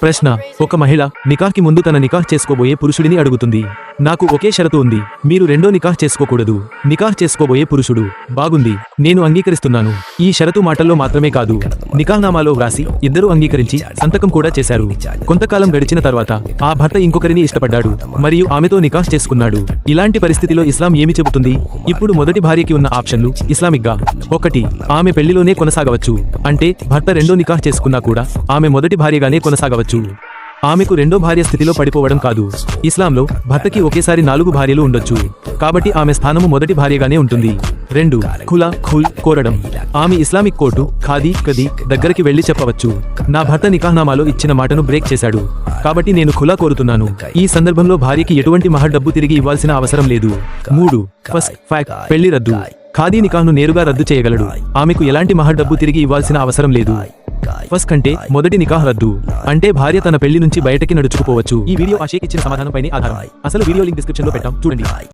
ప్రశ్న: ఒక మహిళ నికాహ్కి ముందు తన నికాహ్ చేసుకోబోయే పురుషుడిని అడుగుతుంది, నాకు ఒకే షరతు ఉంది, మీరు రెండో నికాహ్ చేసుకోకూడదు. నికాహ్ చేసుకోబోయే పురుషుడు: బాగుంది, నేను అంగీకరిస్తున్నాను. ఈ షరతు మాటల్లో మాత్రమే కాదు, నికాహ్నామాలో వ్రాసి ఇద్దరూ అంగీకరించి సంతకం కూడా చేశారు. కొంతకాలం గడిచిన తర్వాత ఆ భర్త ఇంకొకరిని ఇష్టపడ్డాడు మరియు ఆమెతో నికాహ్ చేసుకున్నాడు. ఇలాంటి పరిస్థితిలో ఇస్లాం ఏమి చెబుతుంది? ఇప్పుడు మొదటి భార్యకి ఉన్న ఆప్షన్లు ఇస్లామిక్గా: 1. ఆమె పెళ్లిలోనే కొనసాగవచ్చు, అంటే భర్త రెండో నికాహ్ చేసుకున్నా కూడా ఆమె మొదటి భార్యగానే కొనసాగవచ్చు. ఆమెకు రెండో భార్య స్థితిలో పడిపోవడం కాదు. ఇస్లాంలో భర్తకి ఒకేసారి 4 భార్యలు ఉండొచ్చు, కాబట్టి ఆమె స్థానము మొదటి భార్యగానే ఉంటుంది. 2. ఖుల్ కోరడం. ఆమె ఇస్లామిక్ కోర్టు ఖాదీ కది దగ్గరికి వెళ్లి చెప్పవచ్చు, నా భర్త నికాహ్నామాలో ఇచ్చిన మాటను బ్రేక్ చేశాడు, కాబట్టి నేను ఖులా కోరుతున్నాను. ఈ సందర్భంలో భార్యకి ఎటువంటి మహర్ డబ్బు తిరిగి ఇవ్వాల్సిన అవసరం లేదు. 3. ఫస్క్ పెళ్లి రద్దు. ఖాదీ నికాహ్ను నేరుగా రద్దు చేయగలడు, ఆమెకు ఎలాంటి మహర్ డబ్బు తిరిగి ఇవ్వాల్సిన అవసరం లేదు. ఫస్క్ అంటే మొదటి నికాహ్ రద్దు, అంటే భార్య తన పెళ్లి నుంచి బయటకి నడుచుకుపోవచ్చు. ఈ వీడియో ఆ షేక్ ఇచ్చిన సమాధానం పైన ఆధారం. అసలు వీడియో లింక్ డిస్క్రిప్షన్ లో పెట్టాం, చూడండి.